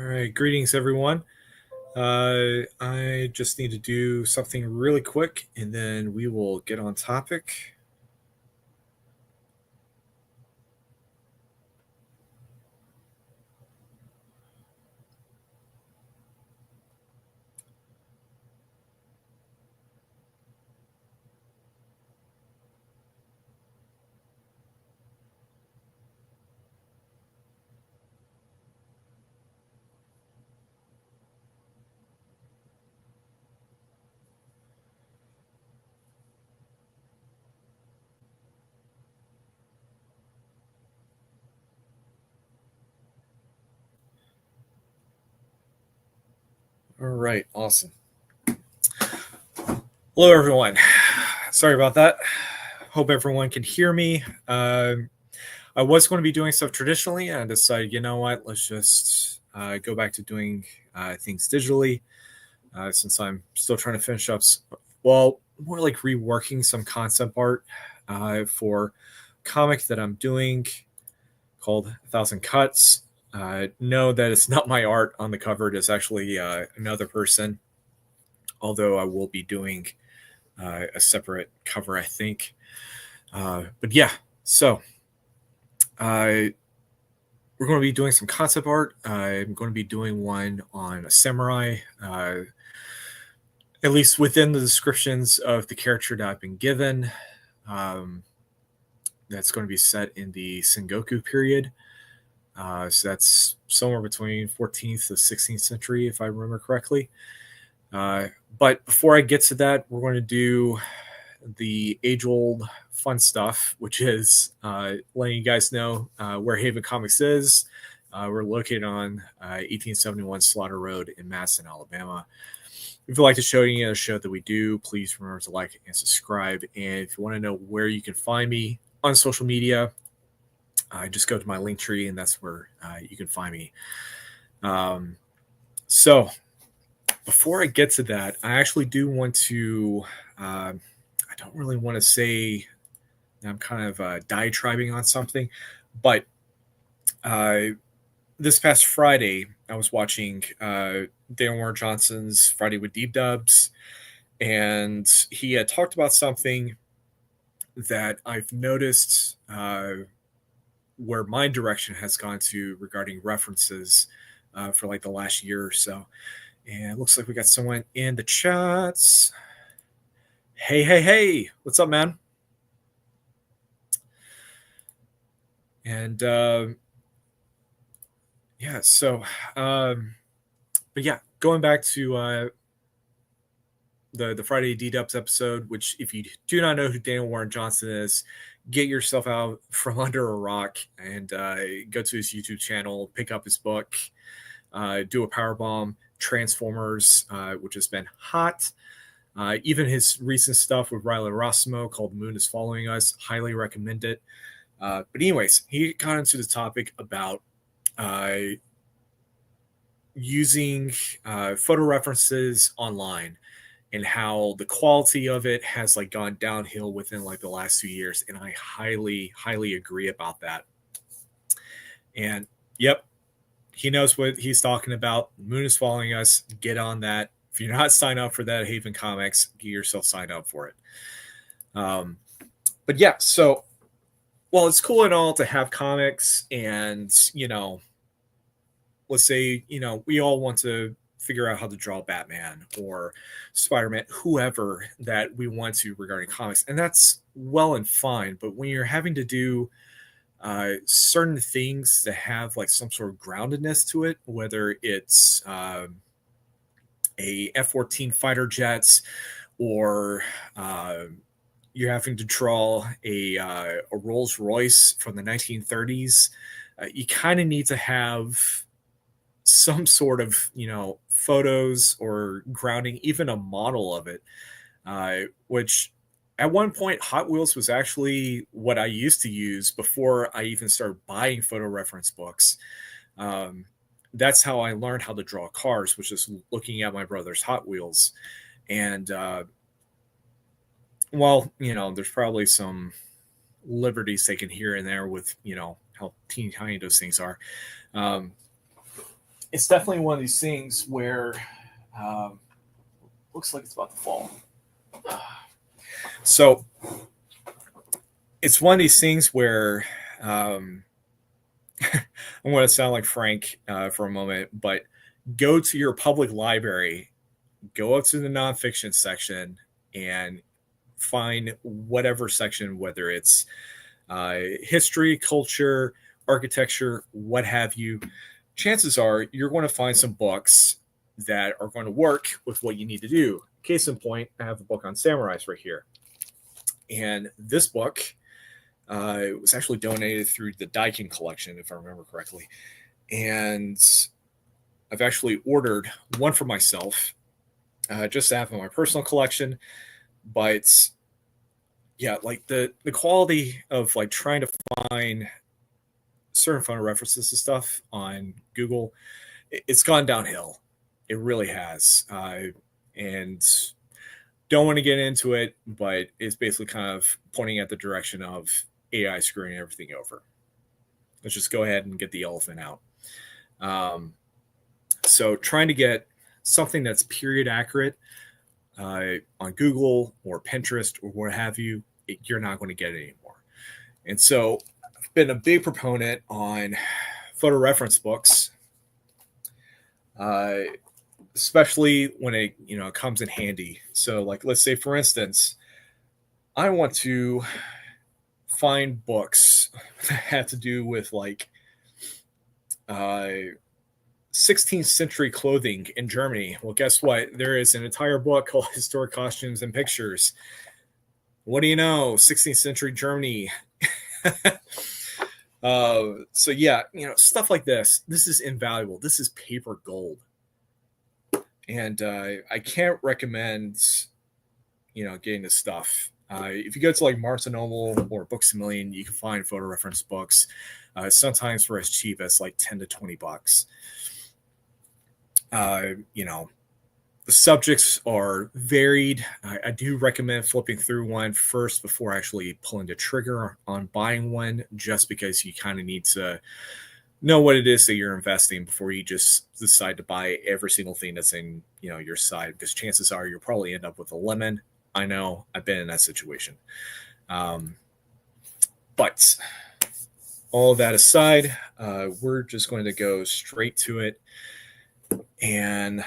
All right, greetings everyone. I just need to do something really quick and then we will get on topic. All right, awesome. Hello everyone. Sorry about that. Hope everyone can hear me. I was going to be doing stuff traditionally and I decided, you know what, let's just go back to doing things digitally since I'm still trying to finish up, well, more like reworking some concept art for comic that I'm doing called A Thousand Cuts. Know that it's not my art on the cover. It is actually another person, although I will be doing a separate cover, I think. But yeah, so we're going to be doing some concept art. I'm going to be doing one on a samurai, at least within the descriptions of the character that I've been given. Um, that's going to be set in the Sengoku period. So that's somewhere between 14th to 16th century, if I remember correctly. Uh, but before I get to that, we're going to do the age old fun stuff, which is letting you guys know where Haven Comics is. We're located on 1871 Slaughter Road in Madison, Alabama. If you like the show, any other show that we do, please remember to like and subscribe. And if you want to know where you can find me on social media, just go to my link tree, and that's where you can find me. So before I get to that, I actually do want to. I don't really want to say I'm kind of diatribing on something, but uh, this past Friday, I was watching Daniel Warren Johnson's Friday with Deep Dubs, and he had talked about something that I've noticed where my direction has gone to regarding references for like the last year or so. And it looks like we got someone in the chats. Hey, hey, hey. What's up, man? And yeah, so, but yeah, going back to the Friday D Dubs episode, which if you do not know who Daniel Warren Johnson is, get yourself out from under a rock and go to his YouTube channel, pick up his book, do a power bomb, Transformers, which has been hot. Even his recent stuff with Riley Rossimo called Moon is Following Us, highly recommend it. But anyways, he got into the topic about uh, using photo references online and how the quality of it has like gone downhill within like the last 2 years, and I highly agree about that. And yep, he knows what he's talking about. Moon is Following Us. Get on that. If you're not signed up for that Haven Comics, get yourself signed up for it. But yeah, so well, it's cool and all to have comics, and let's say we all want to figure out how to draw Batman or Spider-Man, whoever that we want to regarding comics, and that's well and fine. But when you're having to do certain things that have like some sort of groundedness to it, whether it's a F-14 fighter jets or you're having to draw a Rolls Royce from the 1930s, you kind of need to have some sort of photos or grounding, even a model of it. Which at one point Hot Wheels was actually what I used to use before I even started buying photo reference books. Um, that's how I learned how to draw cars, which is looking at my brother's Hot Wheels. And well, there's probably some liberties taken here and there with how teeny tiny those things are. Um, it's definitely one of these things where um, looks like it's about to fall. So it's one of these things where um, I'm going to sound like Frank for a moment, but go to your public library, go up to the nonfiction section, and find whatever section, whether it's history, culture, architecture, what have you. Chances are you're going to find some books that are going to work with what you need to do. Case in point, I have a book on samurais right here. And this book was actually donated through the Daikin collection, if I remember correctly. And I've actually ordered one for myself, just to have in my personal collection. But yeah, like the quality of like trying to find certain photo references and stuff on Google, it's gone downhill. It really has. And don't want to get into it, but it's basically kind of pointing at the direction of AI screwing everything over. Let's just go ahead and get the elephant out. So trying to get something that's period accurate on Google or Pinterest or what have you, you're not going to get it anymore. And so I've been a big proponent on photo reference books, uh, especially when it comes in handy. So like let's say for instance, I want to find books that have to do with like uh, 16th century clothing in Germany. Well, guess what? There is an entire book called Historic Costumes and Pictures. What do you know? 16th century Germany. So yeah, stuff like this. This is invaluable. This is paper gold, and I can't recommend getting this stuff. If you go to like Barnes and Noble or Books a Million, you can find photo reference books, sometimes for as cheap as like $10 to $20. The subjects are varied. I do recommend flipping through one first before actually pulling the trigger on buying one, just because you kind of need to know what it is that you're investing before you just decide to buy every single thing that's in your side, because chances are you'll probably end up with a lemon. I know, I've been in that situation. But all that aside, we're just going to go straight to it and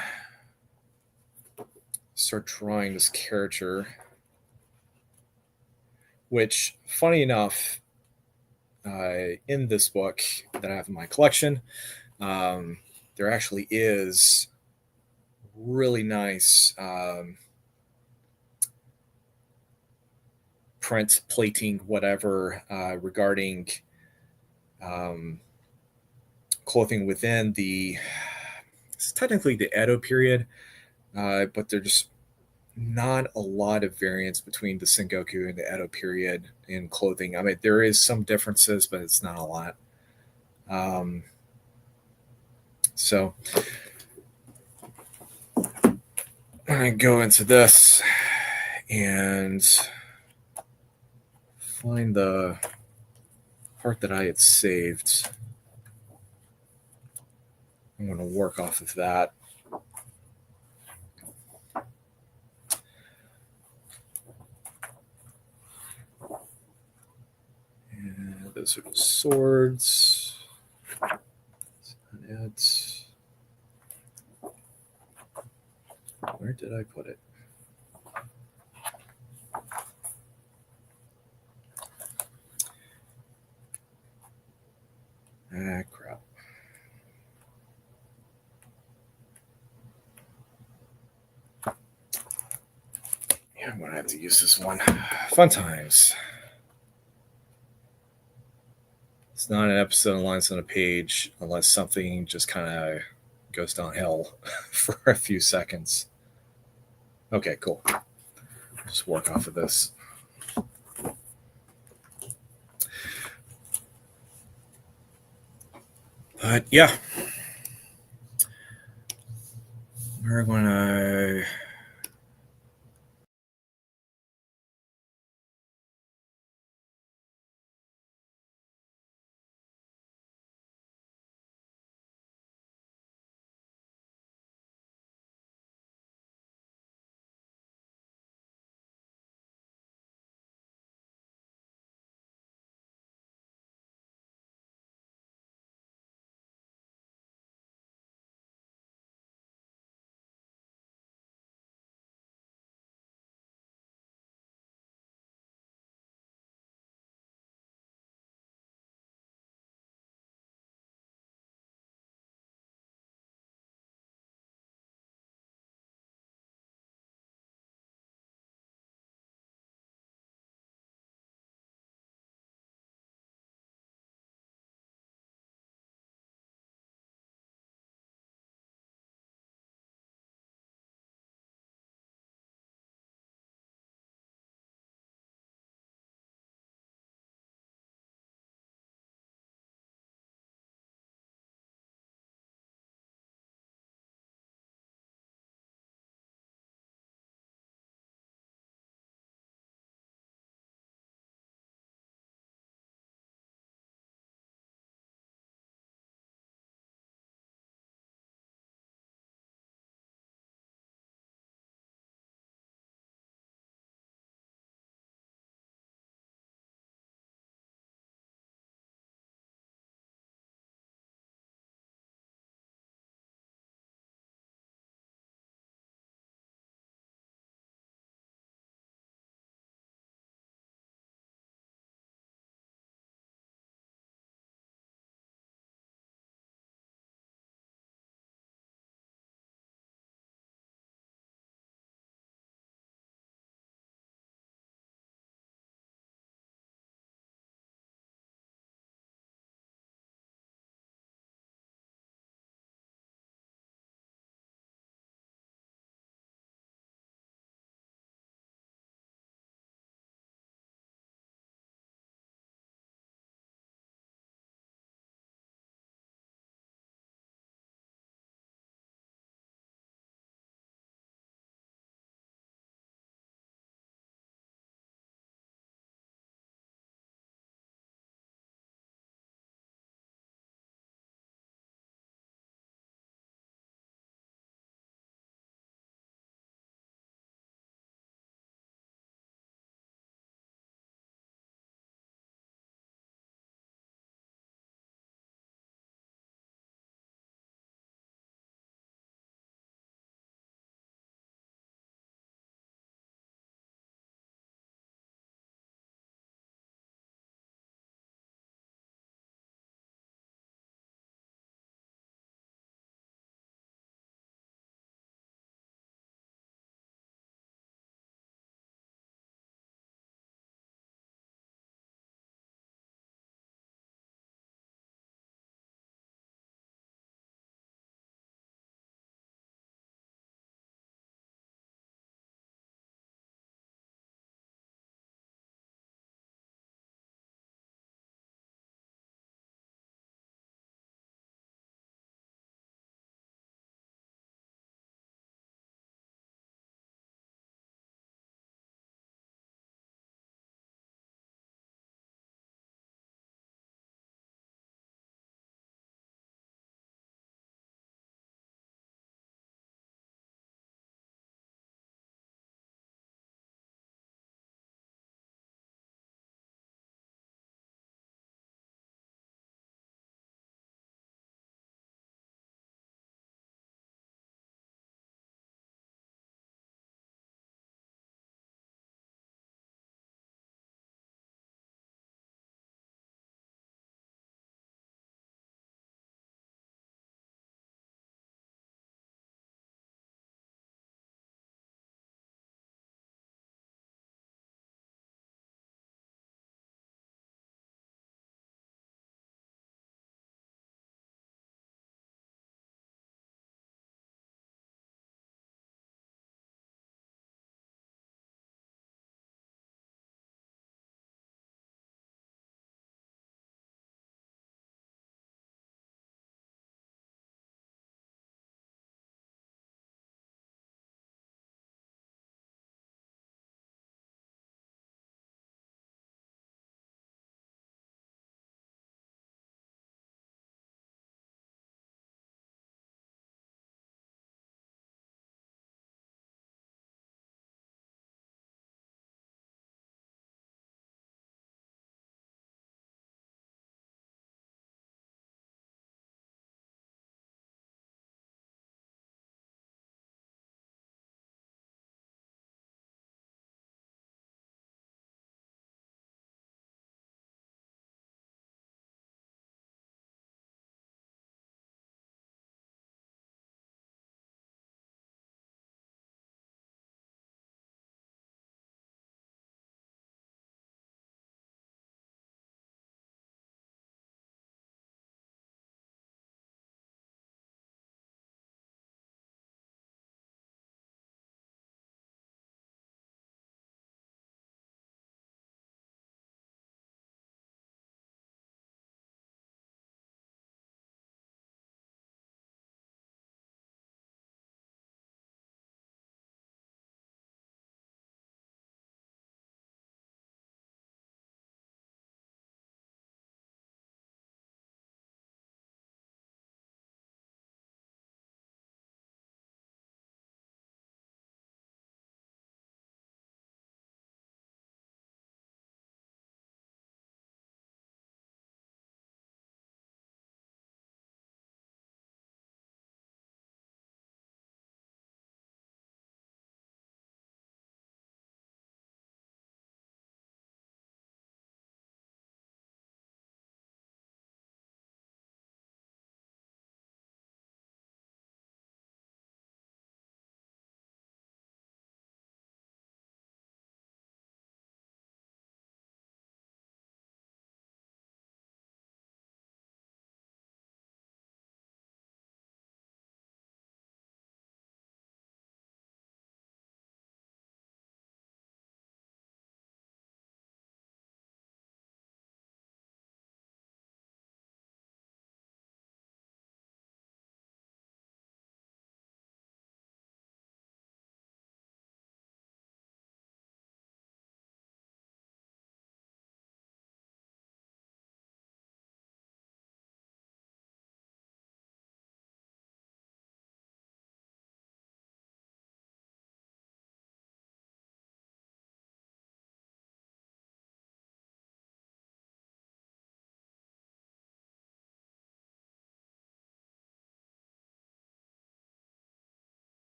start drawing this character, which, funny enough, in this book that I have in my collection, there actually is really nice print plating, whatever, regarding clothing within it's technically the Edo period, but there's not a lot of variance between the Sengoku and the Edo period in clothing. I mean, there is some differences, but it's not a lot. So I'm going to go into this and find the part that I had saved. I'm going to work off of that. And those are the swords. That's it. Where did I put it? Ah, crap. Yeah, I'm going to have to use this one. Fun times. It's not an episode of Lines on a Page unless something just kind of goes downhill for a few seconds. Okay, cool. Just work off of this. But yeah, we're going to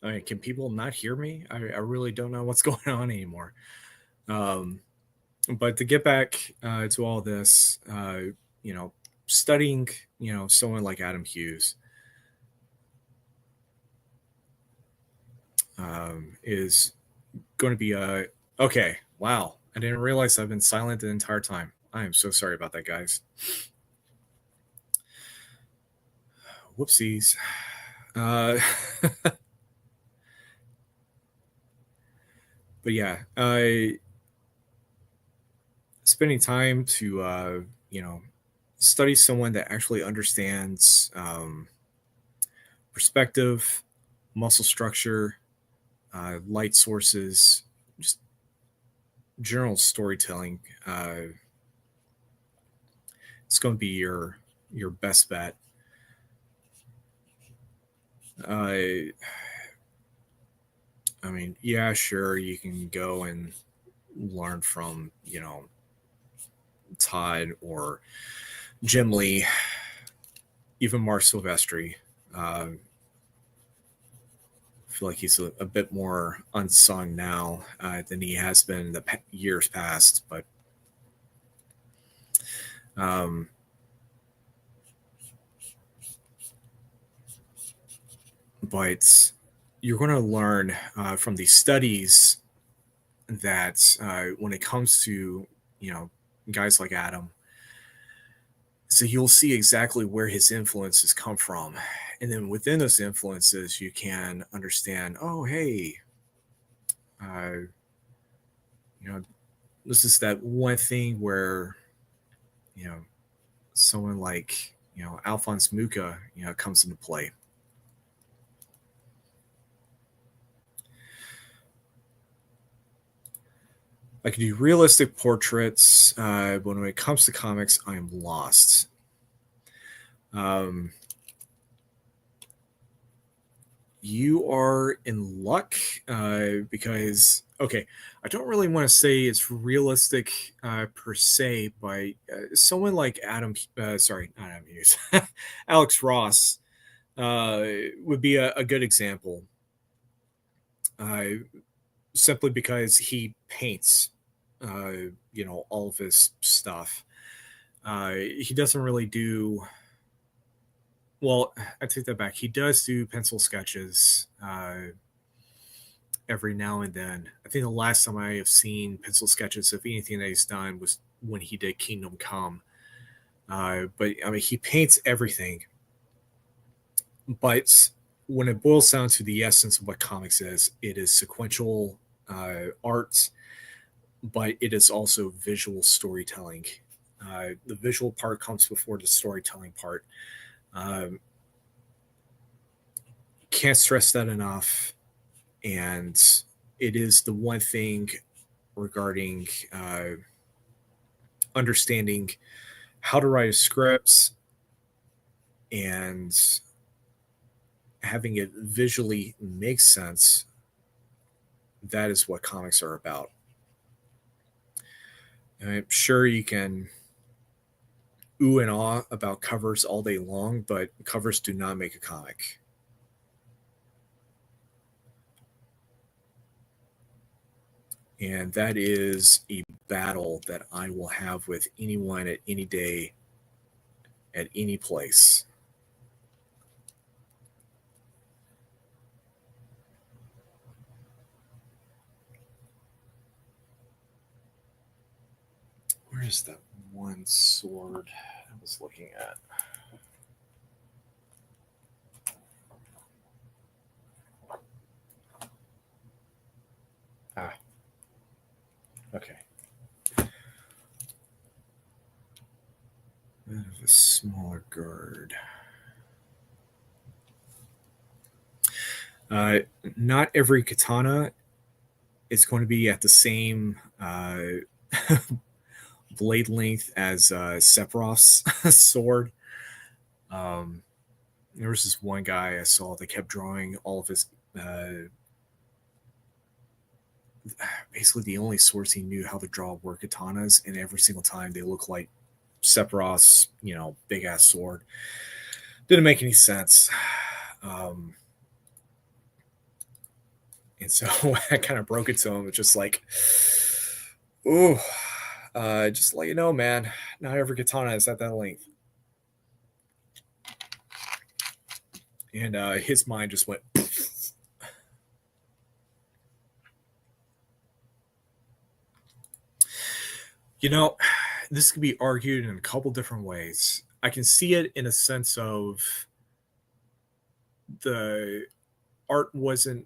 I mean, can people not hear me? I really don't know what's going on anymore. Um, but to get back to all this, you know, studying, someone like Adam Hughes is going to be a okay. Wow, I didn't realize I've been silent the entire time. I am so sorry about that, guys. Whoopsies. Uh, but yeah, spending time to you know study someone that actually understands perspective, muscle structure, light sources, just general storytelling. It's going to be your best bet. Uh, I mean, yeah, sure, you can go and learn from Todd or Jim Lee, even Mark Silvestri. I feel like he's a bit more unsung now than he has been in the years past. Um, but you're going to learn from these studies that when it comes to you know guys like Adam, so you'll see exactly where his influences come from, and then within those influences, you can understand. Oh, hey, uh, you know, this is that one thing where you know someone like Alphonse Mucha comes into play. I can do realistic portraits, but when it comes to comics, I am lost. Um, you are in luck because okay, I don't really want to say it's realistic per se, but someone like sorry, not Adam Hughes, Alex Ross would be a good example. Uh, Simply because he paints, all of his stuff. He doesn't really do well. I take that back. He does do pencil sketches every now and then. I think the last time I have seen pencil sketches of anything that he's done was when he did Kingdom Come. But I mean, he paints everything. But when it boils down to the essence of what comics is, it is sequential art, but it is also visual storytelling. The visual part comes before the storytelling part. Um, can't stress that enough. And it is the one thing regarding understanding how to write a script and having it visually make sense. That is what comics are about. And I'm sure you can ooh and ah about covers all day long, but covers do not make a comic. And that is a battle that I will have with anyone at any day, at any place. Where is that one sword I was looking at? Ah, okay. A smaller guard. Uh, Not every katana is going to be at the same blade length as Sephiroth's sword. Um, there was this one guy I saw that kept drawing all of his basically the only swords he knew how to draw were katanas, and every single time they look like Sephiroth's, big ass sword. Didn't make any sense. Um, And so I kind of broke it to him. It's just like, ooh, just to let you know, man, not every katana is at that length. And his mind just went. You know, this could be argued in a couple different ways. I can see it in a sense of the art wasn't,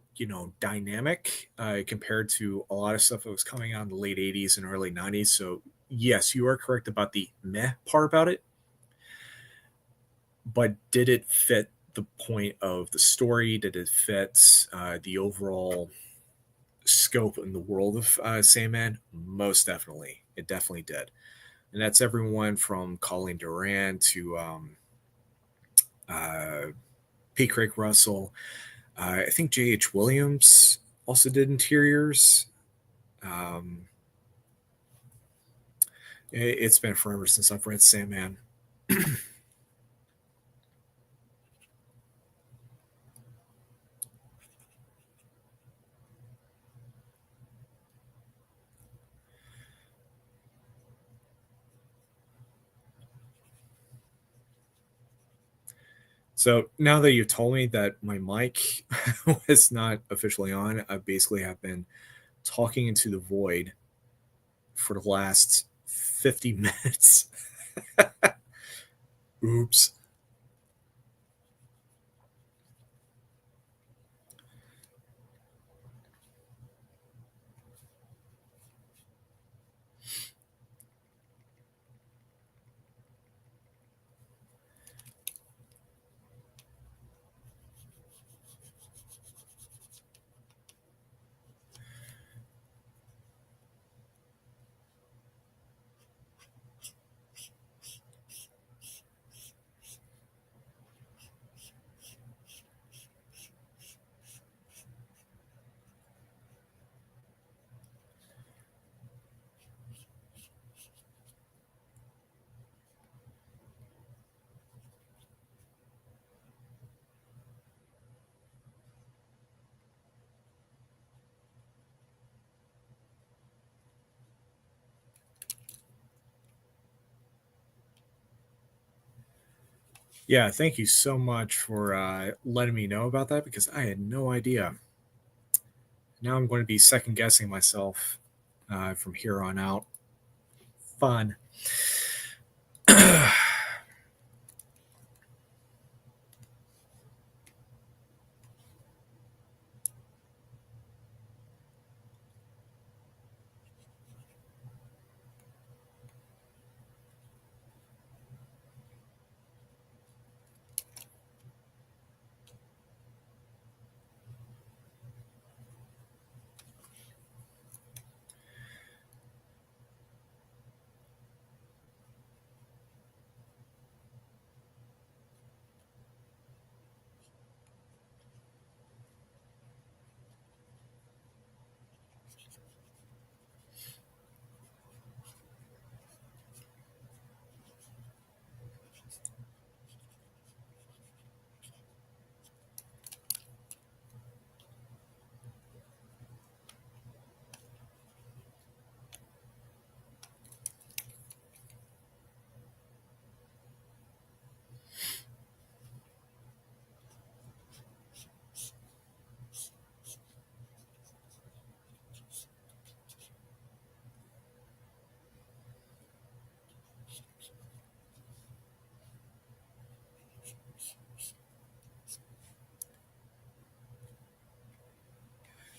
dynamic compared to a lot of stuff that was coming out in the late 80s and early 90s. So, yes, you are correct about the meh part about it. But did it fit the point of the story? Did it fit the overall scope in the world of Sandman? Most definitely. It definitely did. And that's everyone from Colleen Duran to uh, P. Craig Russell. I think J.H. Williams also did interiors. Um, it's been forever since I've read Sandman. So now that you told me that my mic was not officially on, I basically have been talking into the void for the last 50 minutes. Oops. Yeah, thank you so much for letting me know about that because I had no idea. Now I'm going to be second guessing myself from here on out. Fun.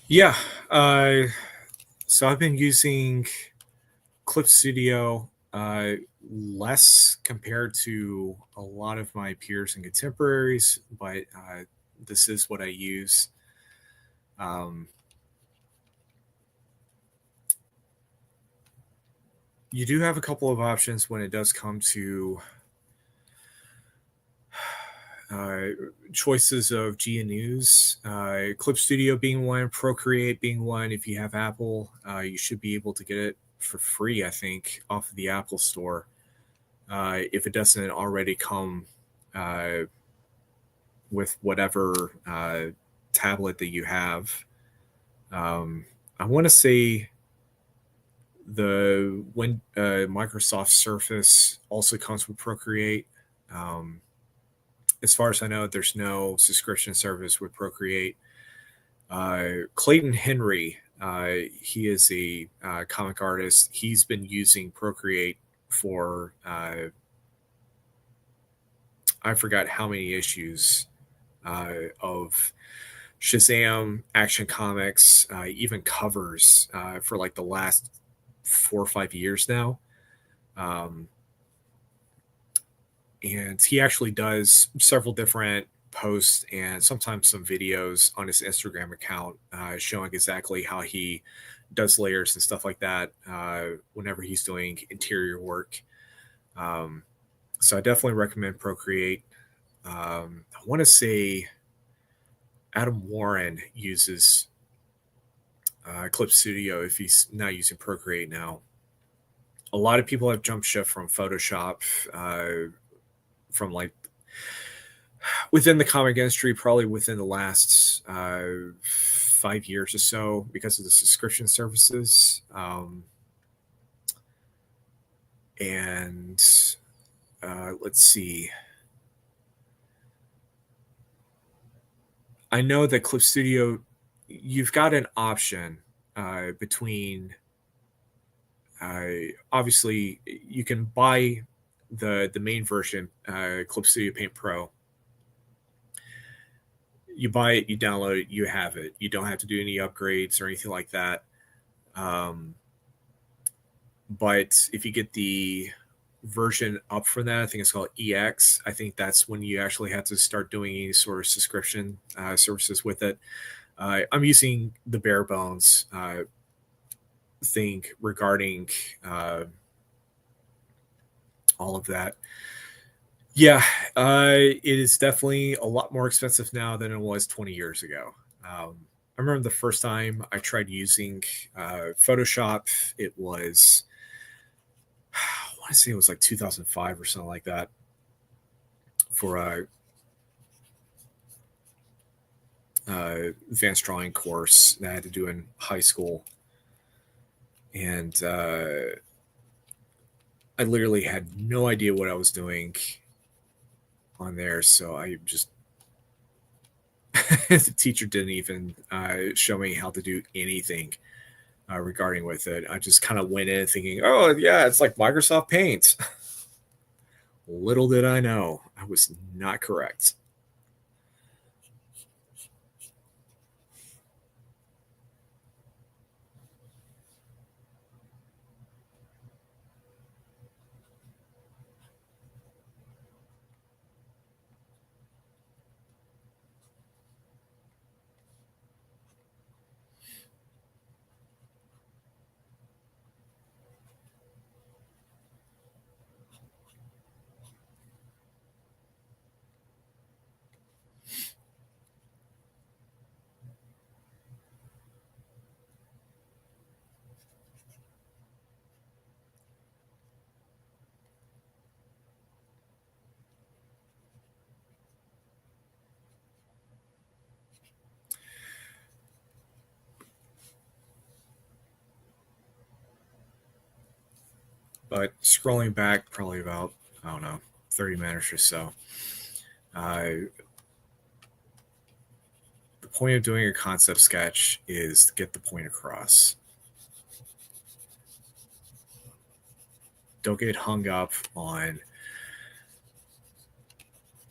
Yeah. So I've been using Clip Studio less compared to a lot of my peers and contemporaries, but this is what I use. Um, you do have a couple of options when it does come to uh, choices of GNUs. Clip Studio being one, Procreate being one. If you have Apple, you should be able to get it for free, I think, off of the Apple Store. If it doesn't already come uh, with whatever tablet that you have. I want to say when Microsoft Surface also comes with Procreate. Um, as far as I know, there's no subscription service with Procreate. Clayton Henry, he is a comic artist. He's been using Procreate for I forgot how many issues of Shazam, Action Comics, even covers for like the last 4 or 5 years now. Um, and he actually does several different posts and sometimes some videos on his Instagram account showing exactly how he does layers and stuff like that whenever he's doing interior work. Um, so I definitely recommend Procreate. I want to say Adam Warren uses Clip Studio if he's not using Procreate now. A lot of people have jump shift from Photoshop from like within the comic industry, probably within the last 5 years or so because of the subscription services. And let's see. I know that Clip Studio, you've got an option between obviously you can buy the main version, Clip Studio Paint Pro. You buy it, you download it, you have it. You don't have to do any upgrades or anything like that. Um, but if you get the version up from that, I think it's called EX. I think that's when you actually have to start doing any sort of subscription services with it. I'm using the bare bones thing regarding all of that. Yeah, it is definitely a lot more expensive now than it was 20 years ago. I remember the first time I tried using Photoshop, it was, I want to say it was like 2005 or something like that for a advanced drawing course that I had to do in high school. And I literally had no idea what I was doing on there. So I just, the teacher didn't even show me how to do anything regarding with it. I just kind of went in thinking, oh, yeah, it's like Microsoft Paint. Little did I know, I was not correct. But scrolling back, probably about, I don't know, 30 minutes or so, uh, the point of doing a concept sketch is to get the point across. Don't get hung up on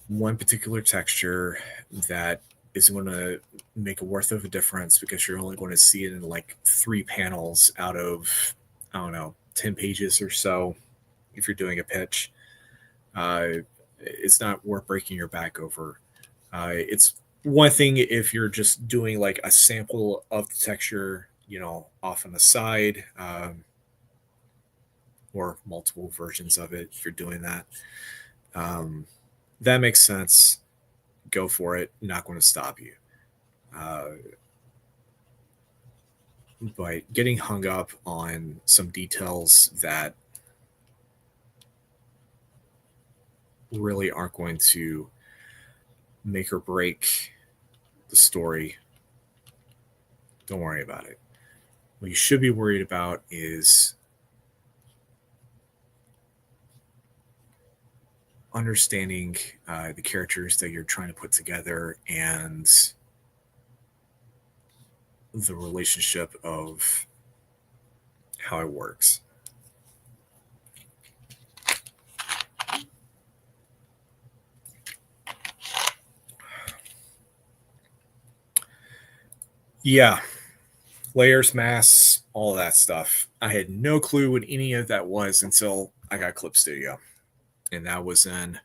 one particular texture that is going to make a worth of a difference because you're only going to see it in like 3 panels out of, I don't know, 10 pages or so if you're doing a pitch. Uh, it's not worth breaking your back over. It's one thing if you're just doing like a sample of the texture, off on the side, or multiple versions of it if you're doing that. Um, that makes sense. Go for it. Not going to stop you. Uh, but getting hung up on some details that really aren't going to make or break the story Don't worry about it. What you should be worried about is understanding the characters that you're trying to put together and the relationship of how it works. Yeah, layers, masks, all that stuff. I had no clue what any of that was until I got Clip Studio, and that was in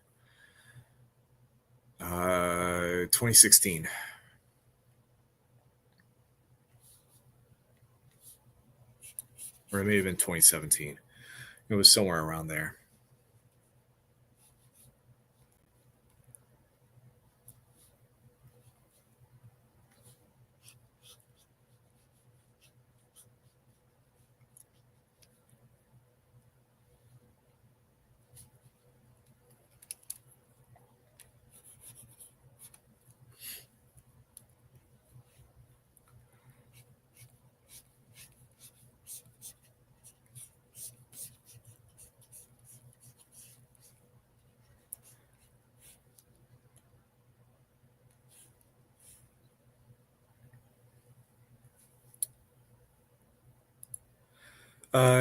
2016. Or it may have been 2017. It was somewhere around there.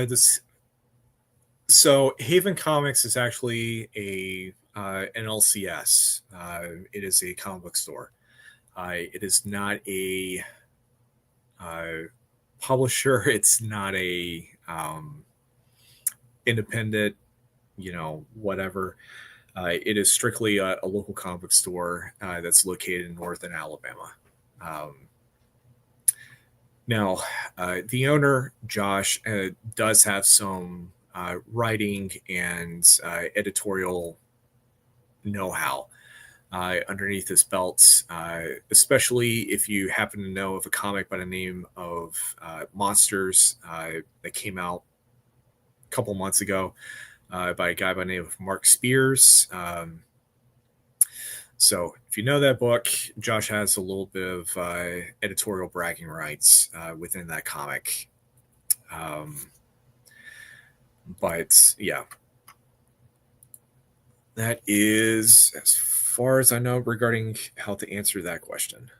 This So Haven Comics is actually a an LCS. It is a comic book store. It is not a uh, publisher. It's not a independent, whatever. It is strictly a local comic book store that's located in northern Alabama. Um, Now, the owner, Josh, does have some writing and editorial know how underneath his belt, especially if you happen to know of a comic by the name of Monsters that came out a couple months ago by a guy by the name of Mark Spears. So if you know that book, Josh has a little bit of editorial bragging rights within that comic. But yeah, that is as far as I know regarding how to answer that question.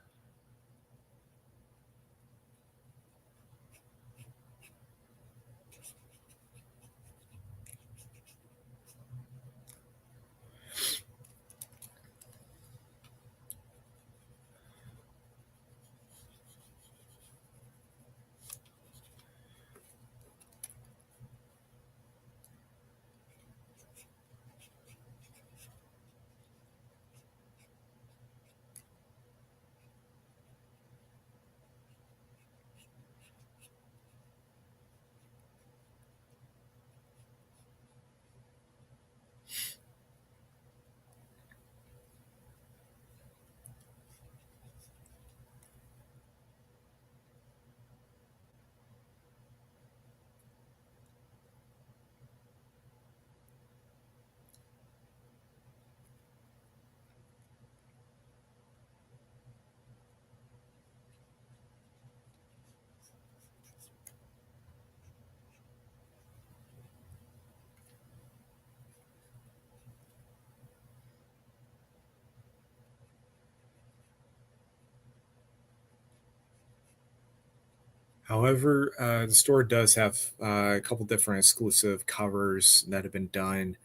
However, the store does have a couple different exclusive covers that have been done.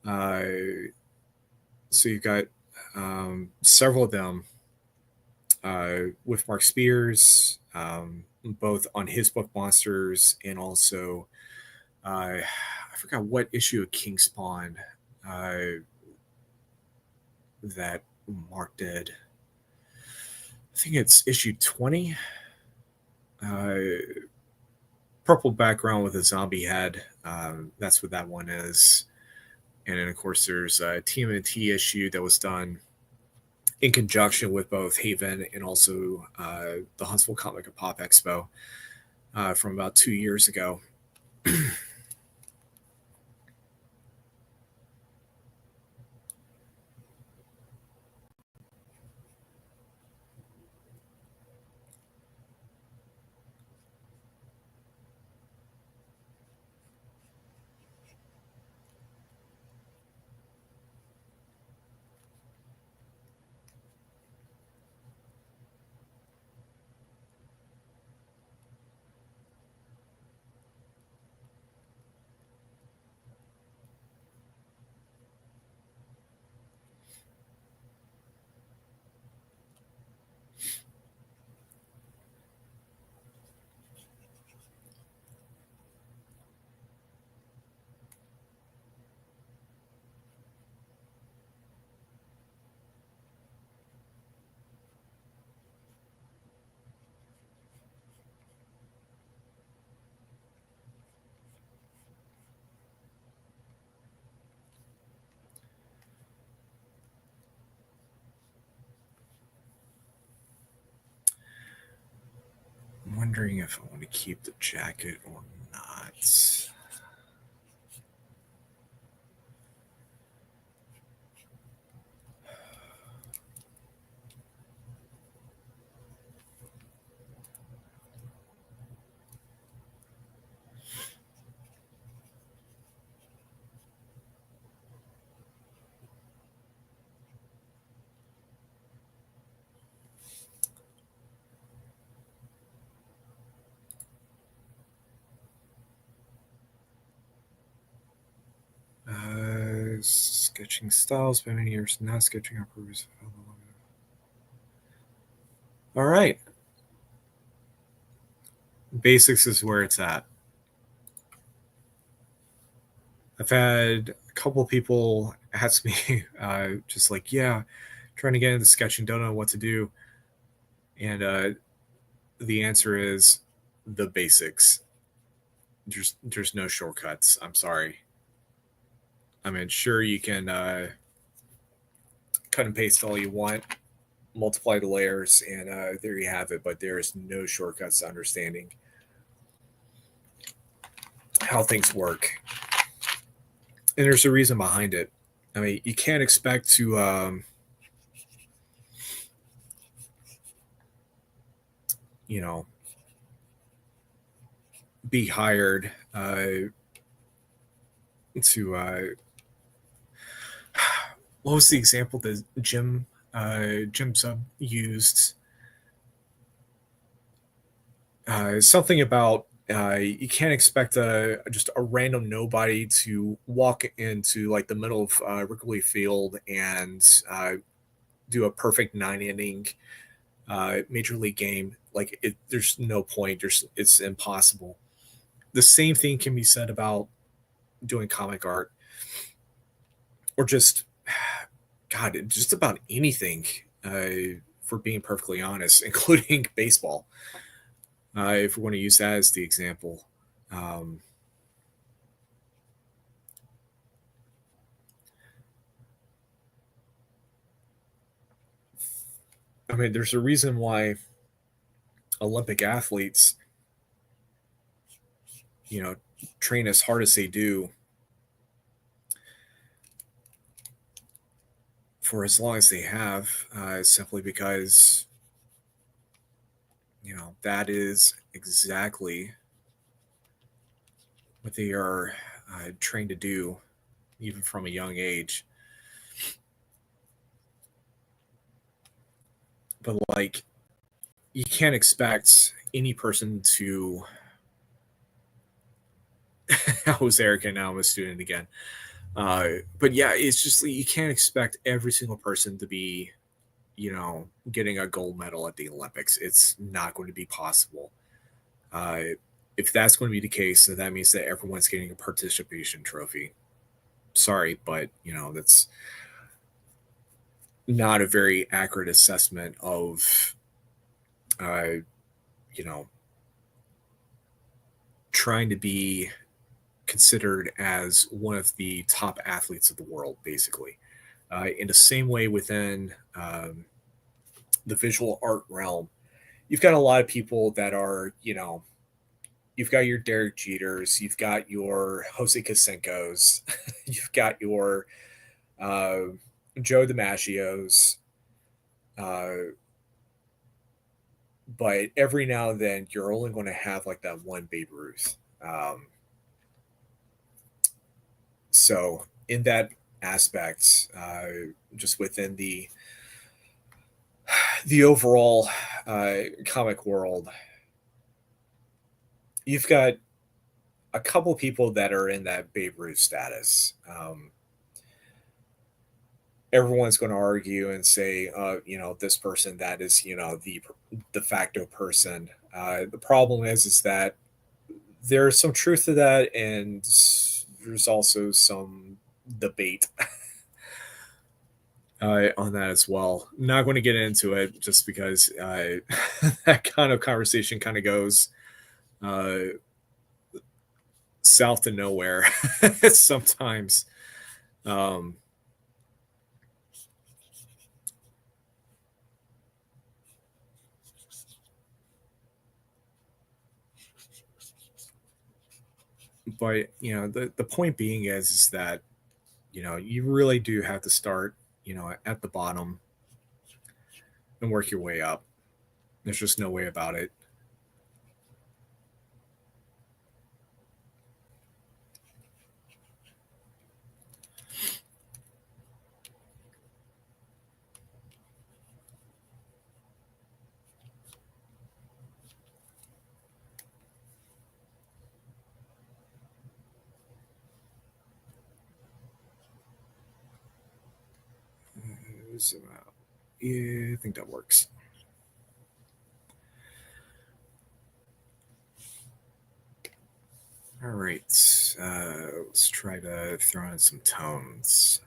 Uh, so you've got several of them with Mark Spears, both on his book Monsters and also I forgot what issue of King Spawn uh, that Mark did. I think it's issue 20. Uh, Purple background with a zombie head. That's what that one is. And then, of course, there's a TMNT issue that was done in conjunction with both Haven and also the Huntsville Comic and Pop Expo from about 2 years ago. wondering if I want to keep the jacket or not. Sketching styles by many years, not sketching on purpose. All right. Basics is where it's at. I've had a couple people ask me, just like, yeah, trying to get into sketching, don't know what to do. And the answer is the basics. There's no shortcuts. I'm sorry. I mean, sure, you can cut and paste all you want, multiply the layers, and there you have it. But there is no shortcuts to understanding how things work. And there's a reason behind it. I mean, you can't expect to, you know, be hired to. What was the example that Jim Sub used? Something about you can't expect just a random nobody to walk into like the middle of Wrigley Field and do a perfect 9 inning major league game. Like there's no point. It's impossible. The same thing can be said about doing comic art or just God, just about anything. For being perfectly honest, including baseball. If we want to use that as the example. I mean, there's a reason why Olympic athletes, train as hard as they do for as long as they have, simply because, that is exactly what they are trained to do, even from a young age. But like, you can't expect any person to. I was arrogant. Now I'm a student again. But yeah, it's just you can't expect every single person to be, getting a gold medal at the Olympics. It's not going to be possible. Uh, if that's going to be the case, then that means that everyone's getting a participation trophy. Sorry, but that's not a very accurate assessment of, uh, you know, trying to be considered as one of the top athletes of the world, basically. In the same way, within the visual art realm, you've got a lot of people that are, you've got your Derek Jeters, you've got your Jose Casencos, you've got your uh, Joe DiMaggios, uh, but every now and then you're only going to have like that one Babe Ruth. So in that aspect, just within the overall comic world, you've got a couple people that are in that Babe Ruth status. Everyone's going to argue and say, this person that is, the de facto person. The problem is that there's some truth to that, and there's also some debate on that as well. Not going to get into it just because that kind of conversation kind of goes south to nowhere sometimes. But the point being is that you really do have to start at the bottom and work your way up. There's just no way about it. So, yeah, I think that works. All right, let's try to throw in some tones.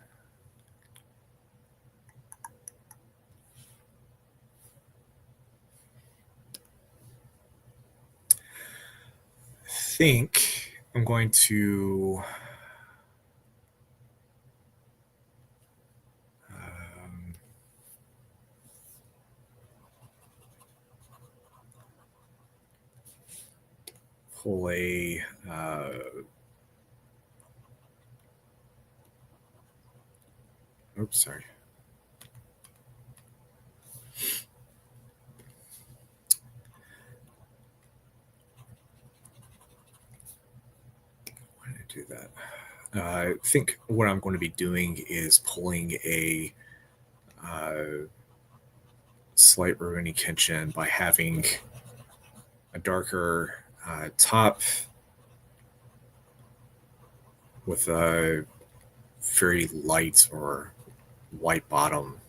I think I'm going to pull a oops, sorry. Why did I do that? I think what I'm going to be doing is pulling a slight Rurouni Kenshin by having a darker top with a very light or white bottom.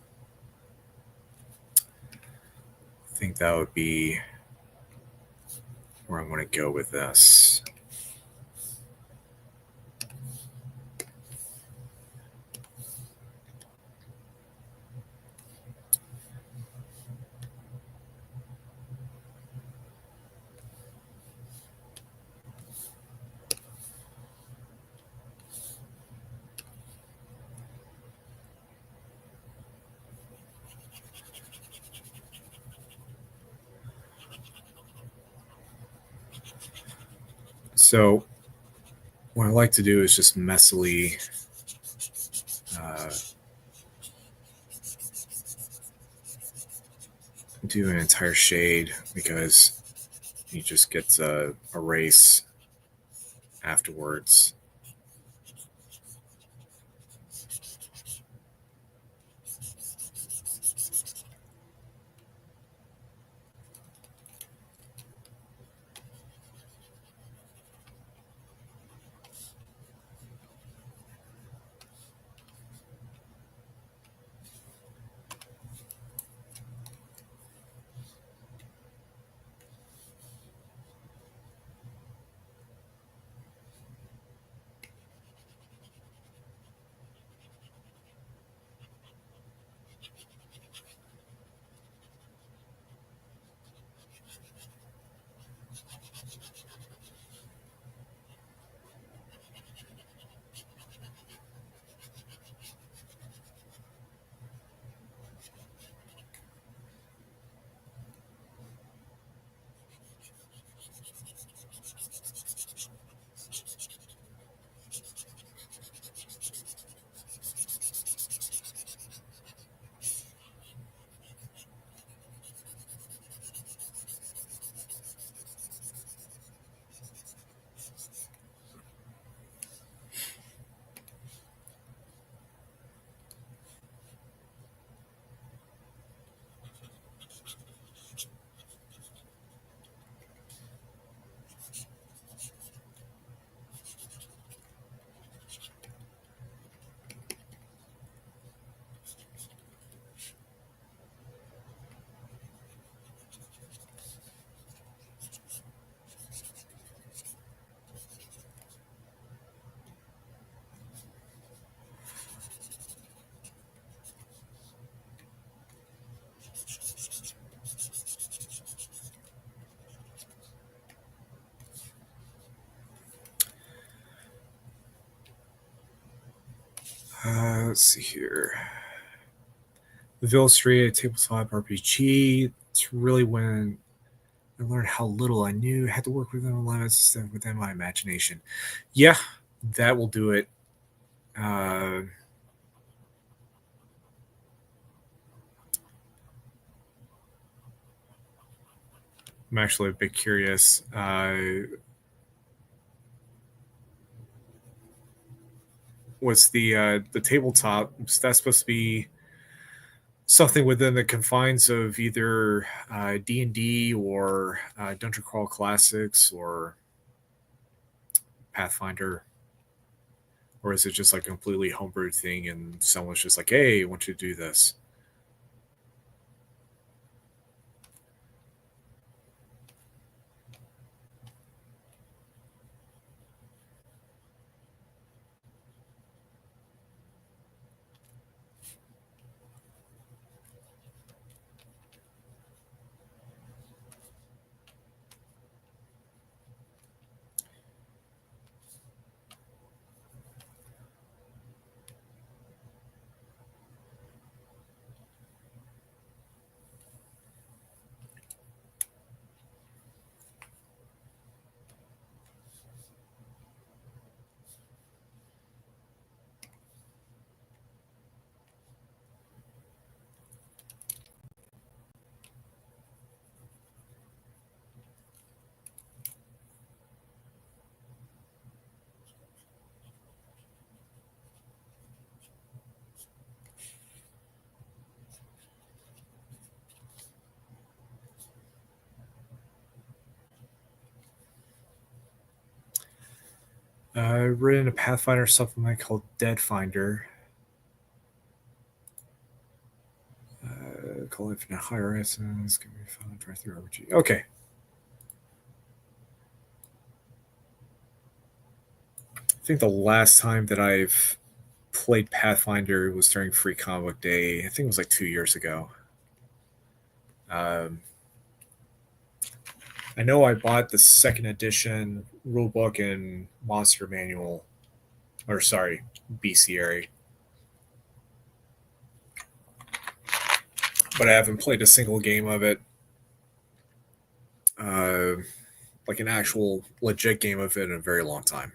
I think that would be where I'm going to go with this. So what I like to do is just messily do an entire shade because you just get to erase afterwards. Let's see here. The Ville Street tabletop RPG. It's really when I learned how little I knew. I had to work within the limits within my imagination. Yeah, that will do it. Uh, I'm actually a bit curious. Was the tabletop? Was that supposed to be something within the confines of either D&D or Dungeon Crawl Classics or Pathfinder, or is it just like a completely homebrew thing and someone's just like, "Hey, I want you to do this"? I've written a Pathfinder supplement called Dead Finder. Call Infinite Higher Essence. Can be found right through RPG. Okay. I think the last time that I've played Pathfinder was during Free Comic Day. I think it was like 2 years ago. Um, I know I bought the second edition rulebook and monster manual, or sorry, bestiary, but I haven't played a single game of it. Uh, like an actual legit game of it in a very long time.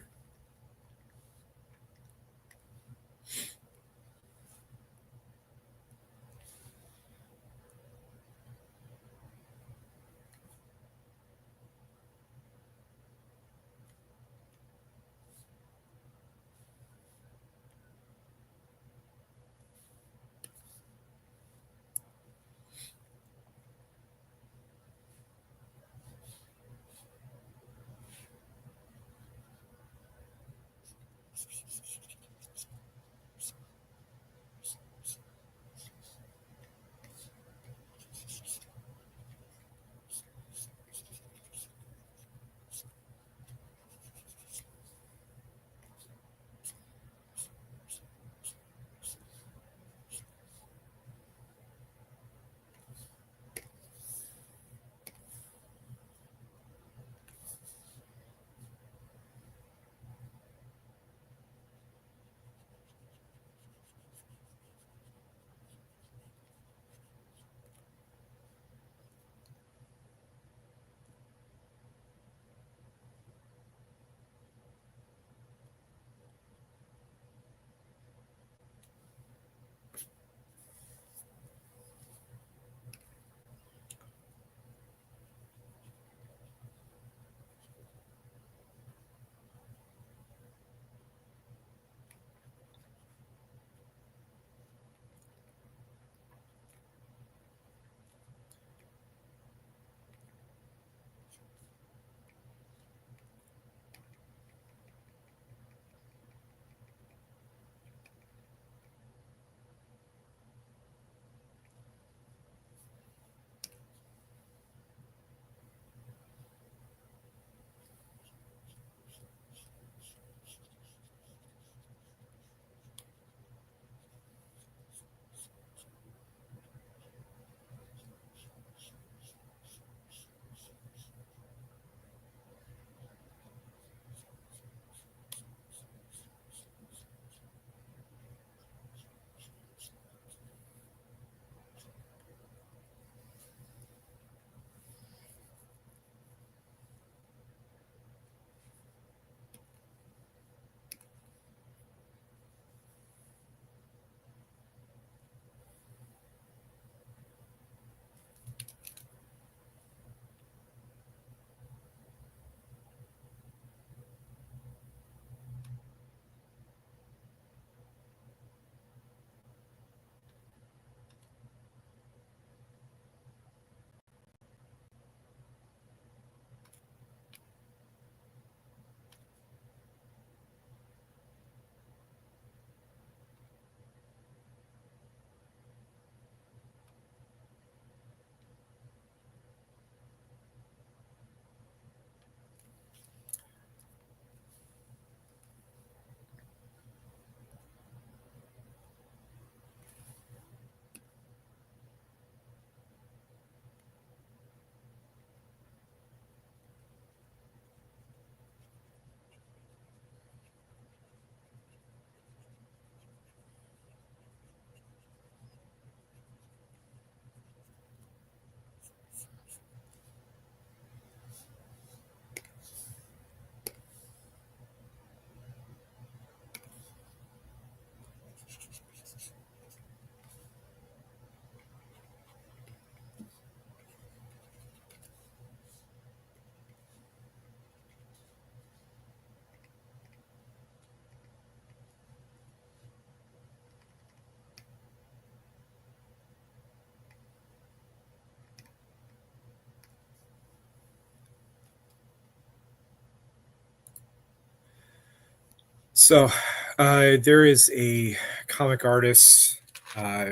So, there is a comic artist. Uh,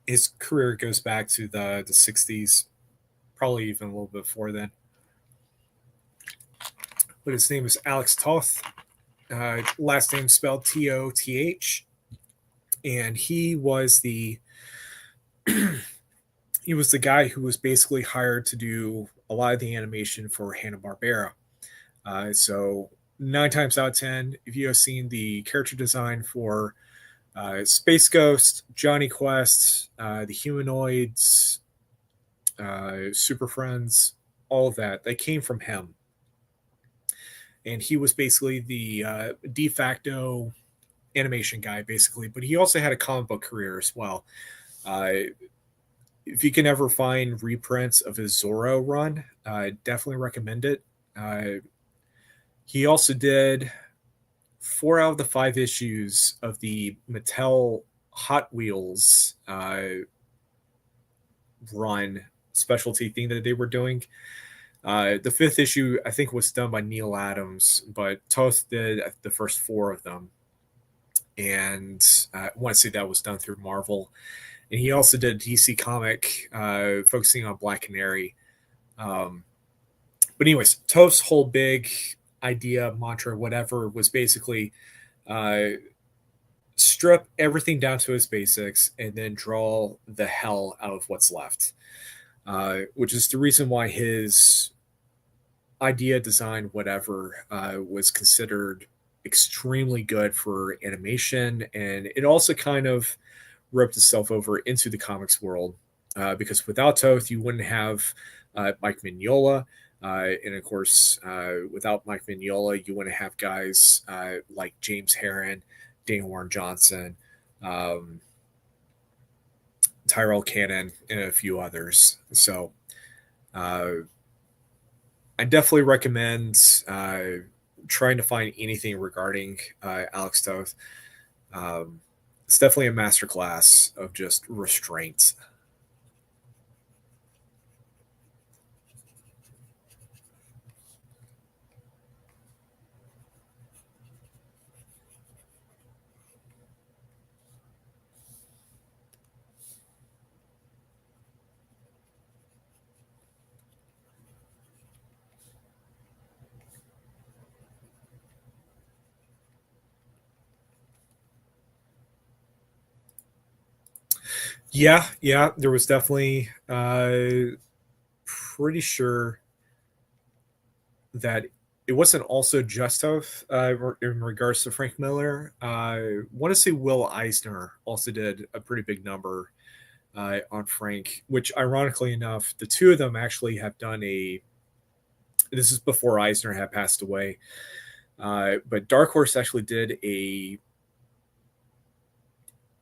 his career goes back to the 60s, probably even a little bit before then. But his name is Alex Toth. Last name spelled Toth, and he was the guy who was basically hired to do a lot of the animation for Hanna Barbera. So 9 times out of 10, if you have seen the character design for Space Ghost, Johnny Quest, the Humanoids, Super Friends, all of that, they came from him. And he was basically the de facto animation guy, basically. But he also had a comic book career as well. Uh, if you can ever find reprints of his Zorro run, definitely recommend it. Uh, he also did 4 out of the 5 issues of the Mattel Hot Wheels run specialty thing that they were doing. The 5th issue, I think, was done by Neil Adams, but Toth did the first 4 of them. And I want to say that was done through Marvel. And he also did a DC comic focusing on Black Canary. But anyways, Toth's whole big idea, mantra, whatever, was basically uh, strip everything down to its basics and then draw the hell out of what's left. Which is the reason why his idea, design, whatever, was considered extremely good for animation. And it also kind of roped itself over into the comics world because without Toth, you wouldn't have Mike Mignola. And of course, without Mike Mignola, you wouldn't have guys like James Herron, Dana Warren Johnson, um, Tyrell Cannon, and a few others. So uh, I definitely recommend trying to find anything regarding Alex Toth. It's definitely a masterclass of just restraint. Yeah, yeah, there was definitely pretty sure that it wasn't also just of in regards to Frank Miller. I want to say Will Eisner also did a pretty big number on Frank, which ironically enough, the two of them actually have done a. This is before Eisner had passed away, but Dark Horse actually did a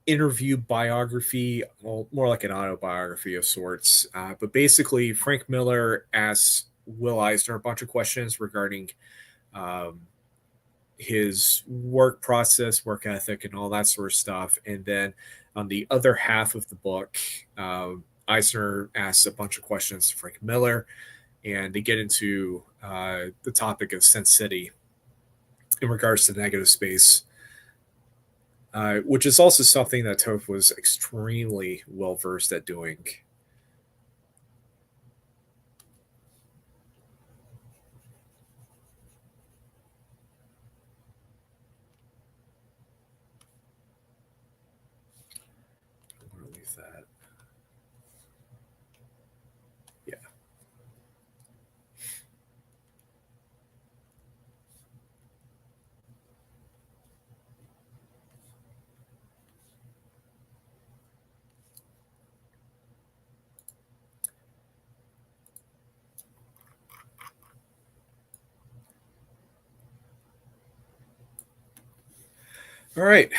interview biography, well, more like an autobiography of sorts. But basically, Frank Miller asked Will Eisner a bunch of questions regarding um, his work process, work ethic, and all that sort of stuff. And then on the other half of the book, Eisner asks a bunch of questions to Frank Miller, and they get into the topic of Sin City in regards to negative space. Which is also something that Toph was extremely well versed at doing. I'm going to leave that. Yeah. All right.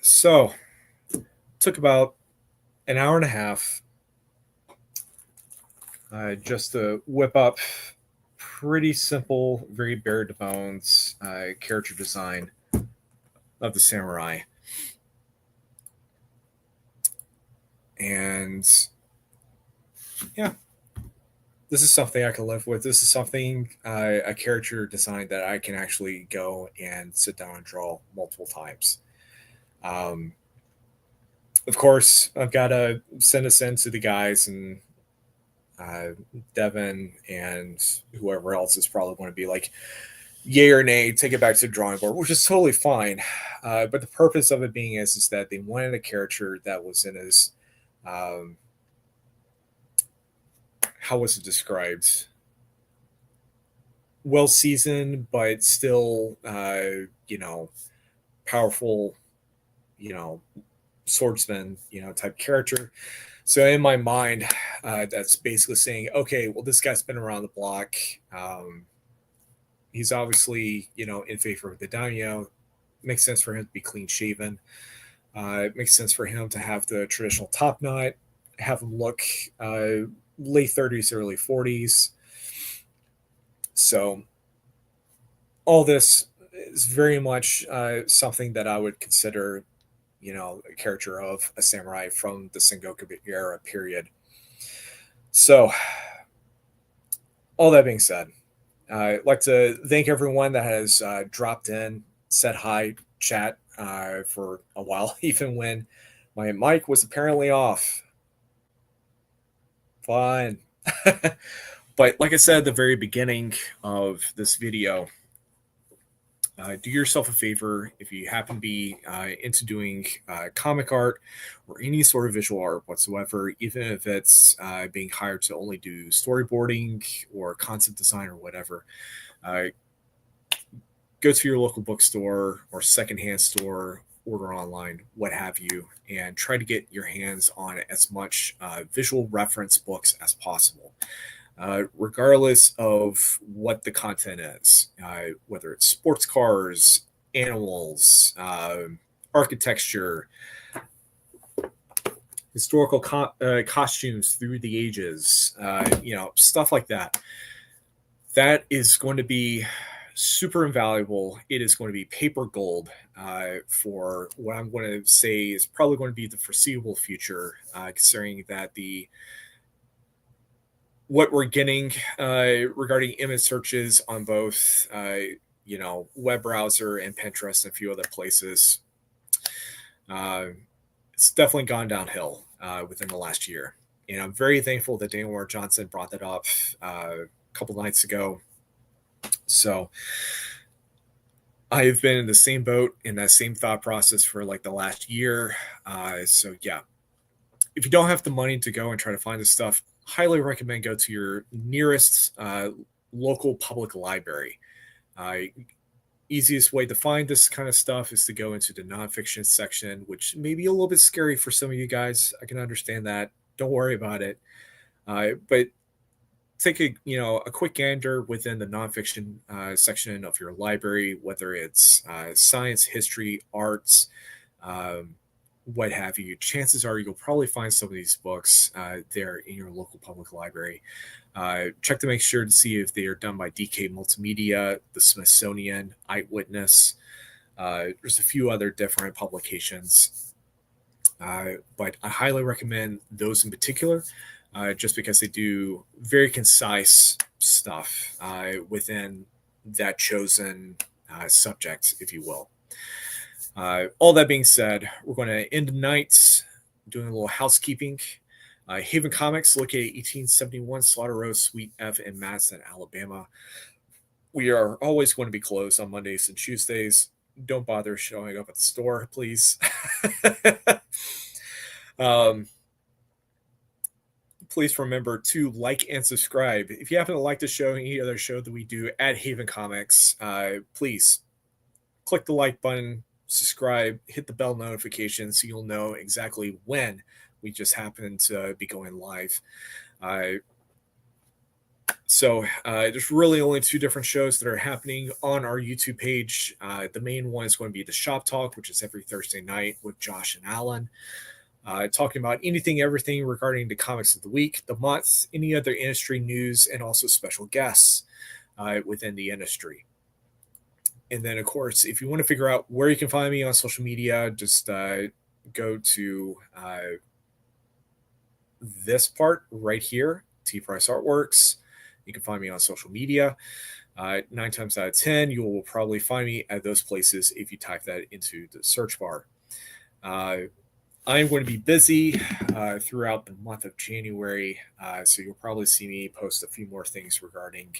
So took about an hour and a half just to whip up pretty simple, very bare to bones character design of the samurai. And yeah, this is something I can live with. This is something, a character design that I can actually go and sit down and draw multiple times. Um, of course, I've got to send this in to the guys, and uh, Devin and whoever else is probably going to be like, yay or nay, take it back to the drawing board, which is totally fine. But the purpose of it being is that they wanted a character that was in his, um, how was it described? Well seasoned, but still, powerful, you know, swordsman, type character. So in my mind, that's basically saying, okay, well, this guy's been around the block. He's obviously, in favor of the daimyo. Makes sense for him to be clean shaven. It makes sense for him to have the traditional top knot, have him look late 30s, early 40s. So all this is very much something that I would consider, a character of a samurai from the Sengoku era period. So, all that being said, I'd like to thank everyone that has dropped in, said hi, chat for a while, even when my mic was apparently off. Fine. But like I said at the very beginning of this video, do yourself a favor if you happen to be into doing comic art or any sort of visual art whatsoever, even if it's being hired to only do storyboarding or concept design or whatever. Go to your local bookstore or secondhand store, order online, what have you, and try to get your hands on as much visual reference books as possible. Regardless of what the content is, whether it's sports cars, animals, architecture, historical costumes through the ages, stuff like that. That is going to be super invaluable. It is going to be paper gold for what I'm going to say is probably going to be the foreseeable future, considering that what we're getting regarding image searches on both, web browser and Pinterest and a few other places. It's definitely gone downhill within the last year. And I'm very thankful that Daniel Ward Johnson brought that up a couple nights ago. So I've been in the same boat in that same thought process for like the last year. So yeah, if you don't have the money to go and try to find this stuff, highly recommend go to your nearest local public library. Easiest way to find this kind of stuff is to go into the nonfiction section, which may be a little bit scary for some of you guys. I can understand that. Don't worry about it. But take a quick gander within the nonfiction section of your library, whether it's science, history, arts, what have you. Chances are you'll probably find some of these books there in your local public library. Check to make sure to see if they are done by DK Multimedia, the Smithsonian, Eyewitness. There's a few other different publications, but I highly recommend those in particular, just because they do very concise stuff within that chosen subject, if you will. All that being said, we're going to end the night doing a little housekeeping. Haven Comics, located at 1871 Slaughter Road, Suite F in Madison, Alabama. We are always going to be closed on Mondays and Tuesdays. Don't bother showing up at the store, please. Please remember to like and subscribe. If you happen to like the show, any other show that we do at Haven Comics, please click the like button, subscribe, hit the bell notification so you'll know exactly when we just happen to be going live. So there's really only two different shows that are happening on our YouTube page. The main one is going to be the Shop Talk, which is every Thursday night with Josh and Alan, talking about anything, everything regarding the comics of the week, the month, any other industry news, and also special guests within the industry. And then, of course, if you want to figure out where you can find me on social media, just go to this part right here. T Price Artworks. You can find me on social media. 9 times out of 10, you will probably find me at those places if you type that into the search bar. I am going to be busy throughout the month of January, so you'll probably see me post a few more things regarding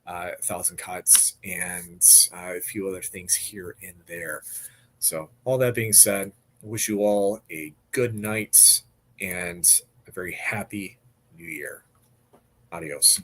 1,000 Cuts and a few other things here and there. So, all that being said, I wish you all a good night and a very happy new year. Adios.